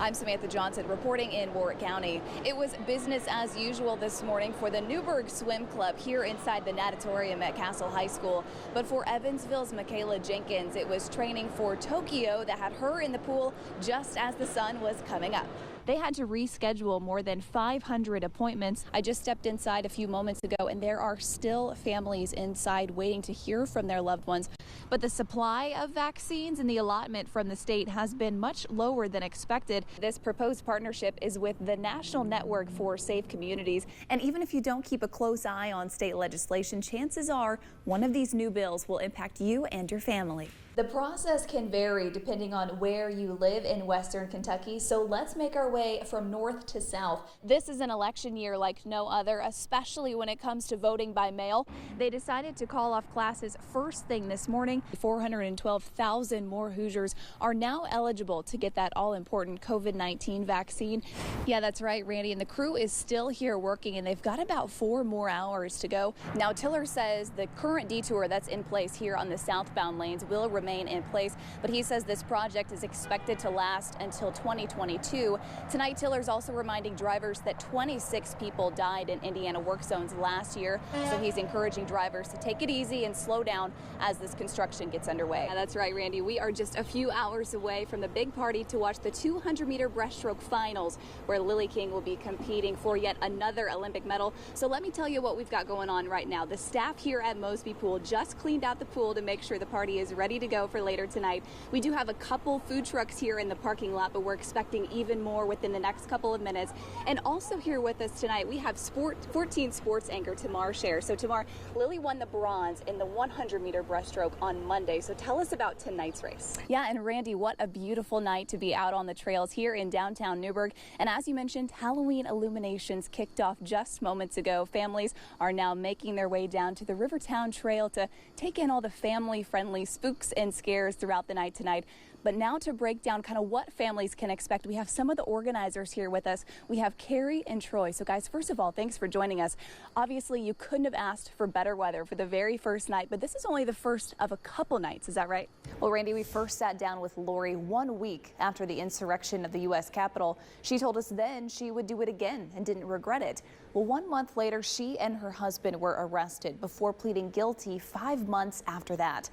I'm Samantha Johnson reporting in Warwick County. It was business as usual this morning for the Newburgh Swim Club here inside the natatorium at Castle High School. But for Evansville's Michaela Jenkins, it was training for Tokyo that had her in the pool just as the sun was coming up. They had to reschedule more than 500 appointments. I just stepped inside a few moments ago, and there are still families inside waiting to hear from their loved ones. But the supply of vaccines and the allotment from the state has been much lower than expected. This proposed partnership is with the National Network for Safe Communities. And even if you don't keep a close eye on state legislation, chances are one of these new bills will impact you and your family. The process can vary depending on where you live in Western Kentucky, so let's make our way from north to south. This is an election year like no other, especially when it comes to voting by mail. They decided to call off classes first thing this morning. 412,000 more Hoosiers are now eligible to get that all-important COVID-19 vaccine. Yeah, that's right, Randy, and the crew is still here working, and they've got about 4 more hours to go. Now, Tiller says the current detour that's in place here on the southbound lanes will remain in place, but he says this project is expected to last until 2022. Tonight, Tiller's also reminding drivers that 26 people died in Indiana work zones last year, so he's encouraging drivers to take it easy and slow down as this construction gets underway. Yeah, that's right, Randy. We are just a few hours away from the big party to watch the 200-meter breaststroke finals, where Lily King will be competing for yet another Olympic medal. So let me tell you what we've got going on right now. The staff here at Mosby Pool just cleaned out the pool to make sure the party is ready to go for later tonight. We do have a couple food trucks here in the parking lot, but we're expecting even more within the next couple of minutes. And also here with us tonight, we have 14 sports anchor Tamar Scher. So Tamar, Lily won the bronze in the 100-meter breaststroke on Monday. So tell us about tonight's race. Yeah, and Randy, what a beautiful night to be out on the trails here in downtown Newburgh. And as you mentioned, Halloween illuminations kicked off just moments ago. Families are now making their way down to the Rivertown Trail to take in all the family-friendly spooks and scares throughout the night tonight. But now to break down kind of what families can expect, we have some of the organizers here with us. We have Carrie and Troy. So guys, first of all, thanks for joining us. Obviously, you couldn't have asked for better weather for the very first night, but this is only the first of a couple nights. Is that right? Well, Randy, we first sat down with Lori 1 week after the insurrection of the U.S. Capitol. She told us then she would do it again and didn't regret it. Well, 1 month later, she and her husband were arrested before pleading guilty 5 months after that.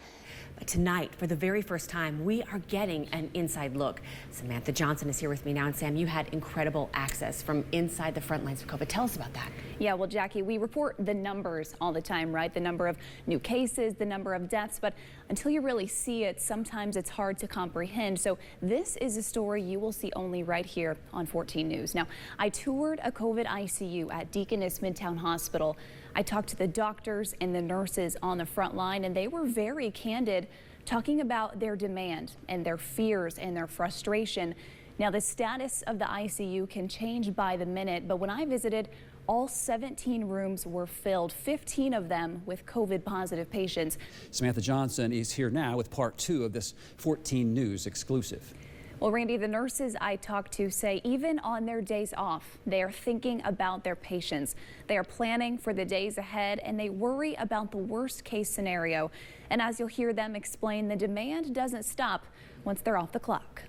But tonight, for the very first time, we are getting an inside look. Samantha Johnson is here with me now. And Sam, you had incredible access from inside the front lines of COVID. Tell us about that. Yeah, well, Jackie, we report the numbers all the time, right? The number of new cases, the number of deaths. But until you really see it, sometimes it's hard to comprehend. So this is a story you will see only right here on 14 News. Now, I toured a COVID ICU at Deaconess Midtown Hospital. I talked to the doctors and the nurses on the front line, and they were very candid, talking about their demand and their fears and their frustration. Now, the status of the ICU can change by the minute, but when I visited, all 17 rooms were filled, 15 of them with COVID-positive patients. Samantha Johnson is here now with part 2 of this 14 News exclusive. Well, Randy, the nurses I talked to say even on their days off, they are thinking about their patients. They are planning for the days ahead, and they worry about the worst case scenario. And as you'll hear them explain, the demand doesn't stop once they're off the clock.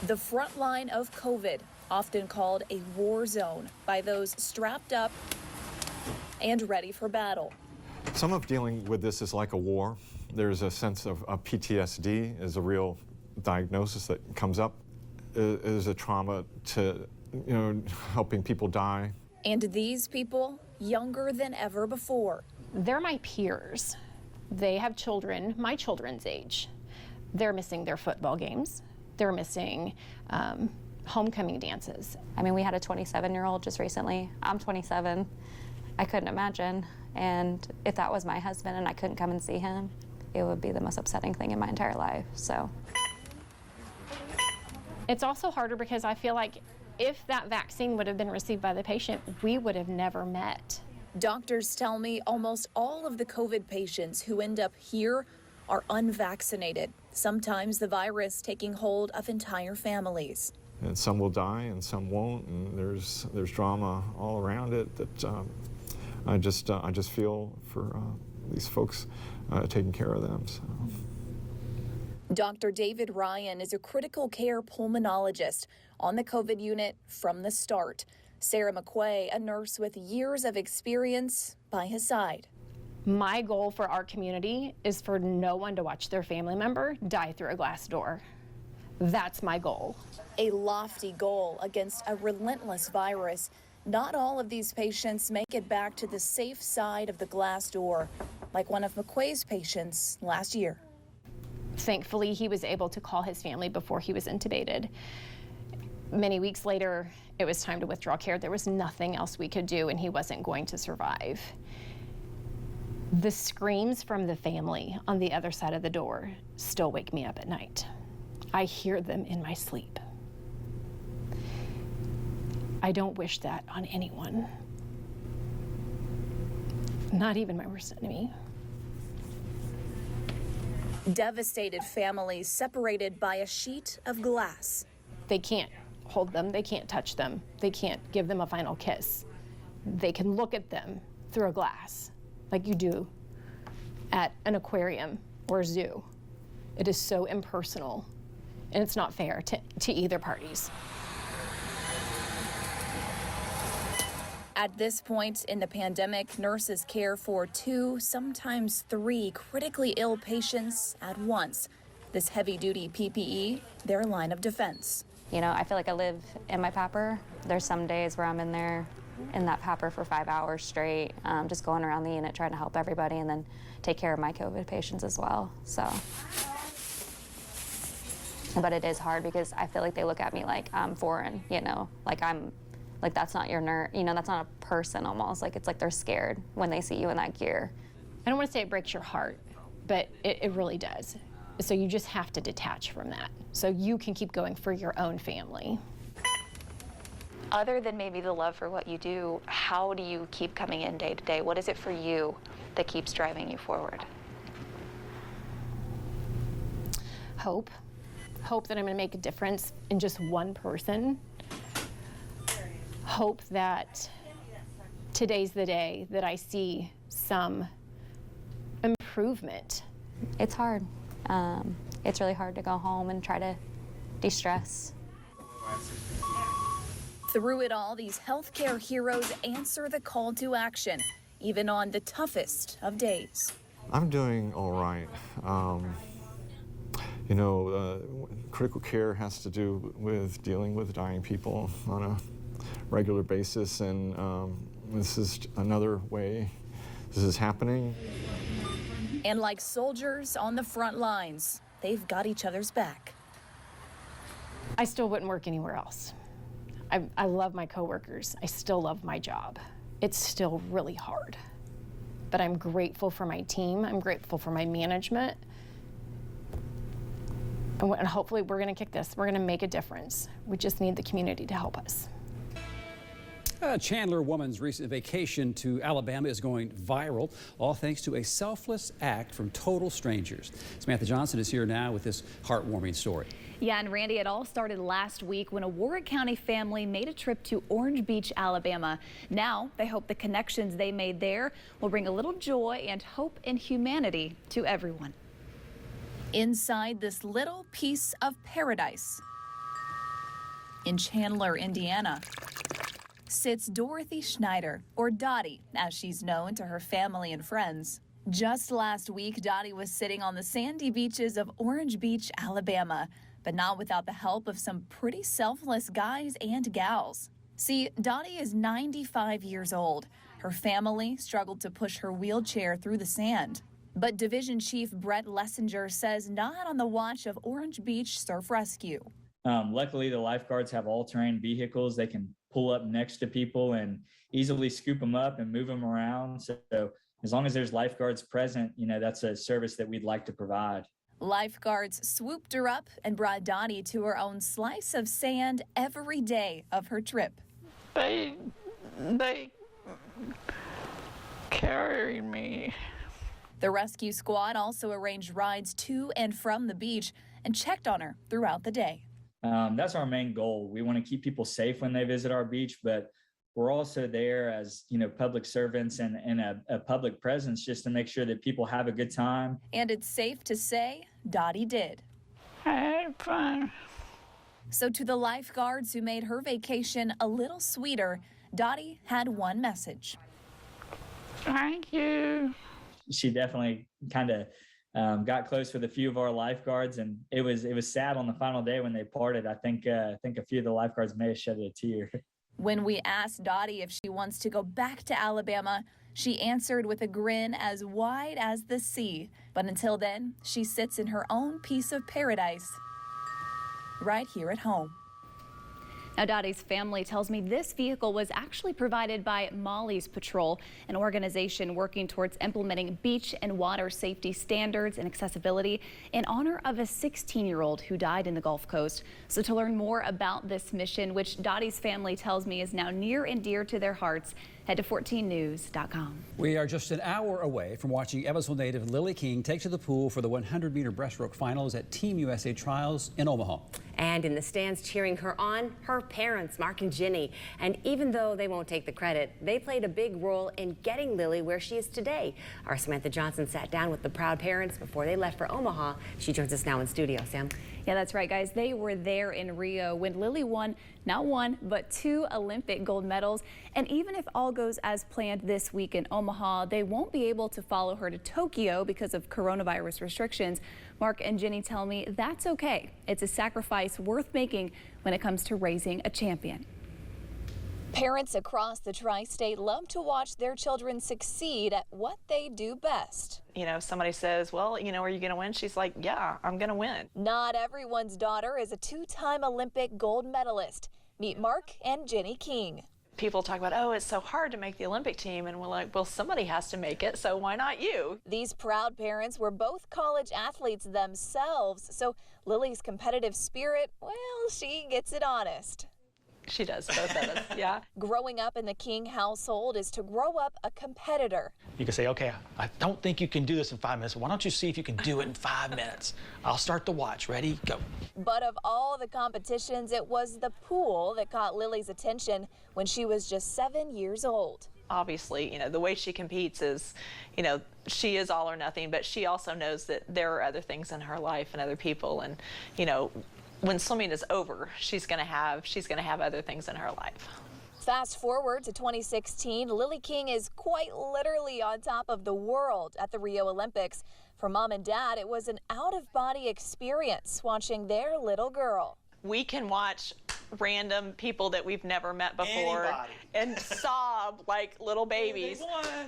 The front line of COVID, often called a war zone by those strapped up and ready for battle. Some of dealing with this is like a war. There's a sense of PTSD is a real diagnosis that comes up. Is a trauma to, helping people die. And these people, younger than ever before. They're my peers. They have children, my children's age. They're missing their football games. They're missing homecoming dances. I mean, we had a 27-year-old just recently. I'm 27. I couldn't imagine. And if that was my husband and I couldn't come and see him, it would be the most upsetting thing in my entire life. So. It's also harder because I feel like if that vaccine would have been received by the patient, we would have never met. Doctors tell me almost all of the COVID patients who end up here are unvaccinated, sometimes the virus taking hold of entire families. And some will die and some won't, and there's drama all around it that I just feel for these folks taking care of them. So. Dr. David Ryan is a critical care pulmonologist on the COVID unit from the start. Sarah McQuay, a nurse with years of experience, by his side. My goal for our community is for no one to watch their family member die through a glass door. That's my goal. A lofty goal against a relentless virus. Not all of these patients make it back to the safe side of the glass door, like one of McQuay's patients last year. Thankfully, he was able to call his family before he was intubated. Many weeks later, it was time to withdraw care. There was nothing else we could do, and he wasn't going to survive. The screams from the family on the other side of the door still wake me up at night. I hear them in my sleep. I don't wish that on anyone, not even my worst enemy. Devastated families separated by a sheet of glass. They can't hold them, they can't touch them, they can't give them a final kiss. They can look at them through a glass like you do at an aquarium or a zoo. It is so impersonal, and it's not fair to either parties. At this point in the pandemic, nurses care for 2, sometimes 3 critically ill patients at once. This heavy-duty PPE, their line of defense. You know, I feel like I live in my PAPR. There's some days where I'm in there in that PAPR for 5 hours straight, just going around the unit trying to help everybody and then take care of my COVID patients as well. So, but it is hard because I feel like they look at me like I'm foreign, you know, like that's not your nurse, you know, that's not a person almost. Like it's like they're scared when they see you in that gear. I don't want to say it breaks your heart, but it really does. So you just have to detach from that so you can keep going for your own family. Other than maybe the love for what you do, how do you keep coming in day to day? What is it for you that keeps driving you forward? Hope. Hope that I'm going to make a difference in just one person. Hope that today's the day that I see some improvement. It's hard. It's really hard to go home and try to de-stress. Through it all, these healthcare heroes answer the call to action, even on the toughest of days. I'm doing all right. You know, critical care has to do with dealing with dying people on a regular basis, and this is another way this is happening. And like soldiers on the front lines, they've got each other's back. I still wouldn't work anywhere else. I love my coworkers. I still love my job. It's still really hard. But I'm grateful for my team. I'm grateful for my management. And hopefully we're going to kick this. We're going to make a difference. We just need the community to help us. A Chandler woman's recent vacation to Alabama is going viral, all thanks to a selfless act from total strangers. Samantha Johnson is here now with this heartwarming story. Yeah, and Randy, it all started last week when a Warwick County family made a trip to Orange Beach, Alabama. Now they hope the connections they made there will bring a little joy and hope and humanity to everyone. Inside this little piece of paradise in Chandler, Indiana, sits Dorothy Schneider, or Dottie, as she's known to her family and friends. Just last week, Dottie was sitting on the sandy beaches of Orange Beach, Alabama, but not without the help of some pretty selfless guys and gals. See, Dottie is 95 years old. Her family struggled to push her wheelchair through the sand. But Division Chief Brett Lessinger says not on the watch of Orange Beach Surf Rescue. Luckily, the lifeguards have all-terrain vehicles. They can pull up next to people and easily scoop them up and move them around. So as long as there's lifeguards present, you know, that's a service that we'd like to provide. Lifeguards swooped her up and brought Dottie to her own slice of sand every day of her trip. They carried me. The rescue squad also arranged rides to and from the beach and checked on her throughout the day. That's our main goal. We want to keep people safe when they visit our beach, but we're also there as, you know, public servants and a public presence just to make sure that people have a good time. And it's safe to say Dottie did. I had fun. So to the lifeguards who made her vacation a little sweeter, Dottie had one message. Thank you. She definitely kind of got close with a few of our lifeguards, and it was sad on the final day when they parted. I think a few of the lifeguards may have shed a tear. When we asked Dottie if she wants to go back to Alabama, she answered with a grin as wide as the sea. But until then, she sits in her own piece of paradise right here at home. Now, Dottie's family tells me this vehicle was actually provided by Molly's Patrol, an organization working towards implementing beach and water safety standards and accessibility in honor of a 16-year-old who died in the Gulf Coast. So to learn more about this mission, which Dottie's family tells me is now near and dear to their hearts, head to 14news.com. We are just an hour away from watching Evansville native Lily King take to the pool for the 100-meter breaststroke finals at Team USA Trials in Omaha. And in the stands cheering her on, her parents, Mark and Ginny. And even though they won't take the credit, they played a big role in getting Lily where she is today. Our Samantha Johnson sat down with the proud parents before they left for Omaha. She joins us now in studio. Sam? Yeah, that's right, guys. They were there in Rio when Lily won not one, but 2 Olympic gold medals. And even if all goes as planned this week in Omaha, they won't be able to follow her to Tokyo because of coronavirus restrictions. Mark and Ginny tell me that's okay. It's a sacrifice worth making when it comes to raising a champion. Parents across the tri-state love to watch their children succeed at what they do best. You know, somebody says, well, you know, are you going to win? She's like, yeah, I'm going to win. Not everyone's daughter is a 2-time Olympic gold medalist. Meet Mark and Ginny King. People talk about, oh, it's so hard to make the Olympic team. And we're like, well, somebody has to make it, so why not you? These proud parents were both college athletes themselves. So Lily's competitive spirit, well, she gets it honest. She does, both of us, yeah. Growing up in the King household is to grow up a competitor. You can say, okay, I don't think you can do this in 5 minutes. Why don't you see if you can do it in 5 minutes? I'll start the watch. Ready? Go. But of all the competitions, it was the pool that caught Lily's attention when she was just 7 years old. Obviously, you know, the way she competes is, you know, she is all or nothing, but she also knows that there are other things in her life and other people, and, you know, when swimming is over, she's going to have other things in her life. Fast forward to 2016, Lily King is quite literally on top of the world at the Rio Olympics. For mom and dad, it was an out-of-body experience watching their little girl. We can watch random people that we've never met before and sob like little babies.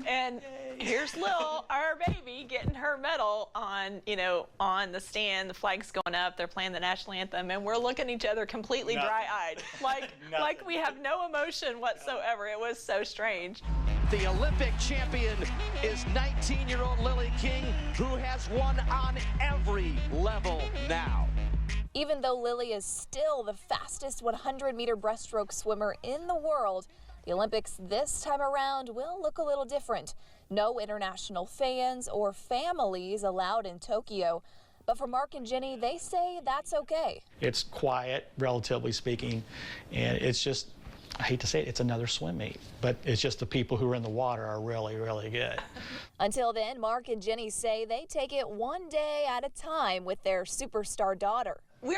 And here's Lil, our baby, getting her medal on, you know, on the stand. The flag's going up. They're playing the national anthem, and we're looking at each other completely dry-eyed, like we have no emotion whatsoever. It was so strange. The Olympic champion is 19-year-old Lily King, who has won on every level now. Even though Lily is still the fastest 100-meter breaststroke swimmer in the world, the Olympics this time around will look a little different. No international fans or families allowed in Tokyo. But for Mark and Ginny, they say that's okay. It's quiet, relatively speaking, and it's just, I hate to say it, it's another swim meet, but it's just the people who are in the water are really, really good. Until then, Mark and Ginny say they take it one day at a time with their superstar daughter. We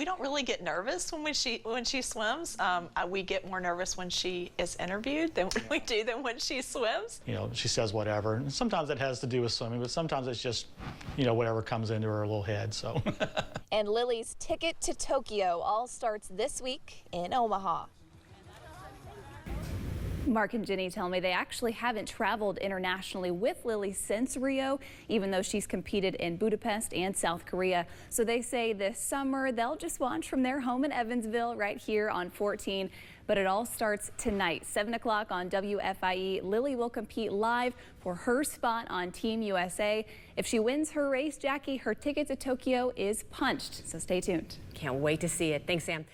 don't really get nervous when she swims. We get more nervous when she is interviewed than when she swims. You know, she says whatever, and sometimes it has to do with swimming, but sometimes it's just, you know, whatever comes into her little head, so. And Lily's ticket to Tokyo all starts this week in Omaha. Mark and Ginny tell me they actually haven't traveled internationally with Lily since Rio, even though she's competed in Budapest and South Korea. So they say this summer they'll just watch from their home in Evansville right here on 14. But it all starts tonight, 7 o'clock on WFIE. Lily will compete live for her spot on Team USA. If she wins her race, Jackie, her ticket to Tokyo is punched. So stay tuned. Can't wait to see it. Thanks, Sam.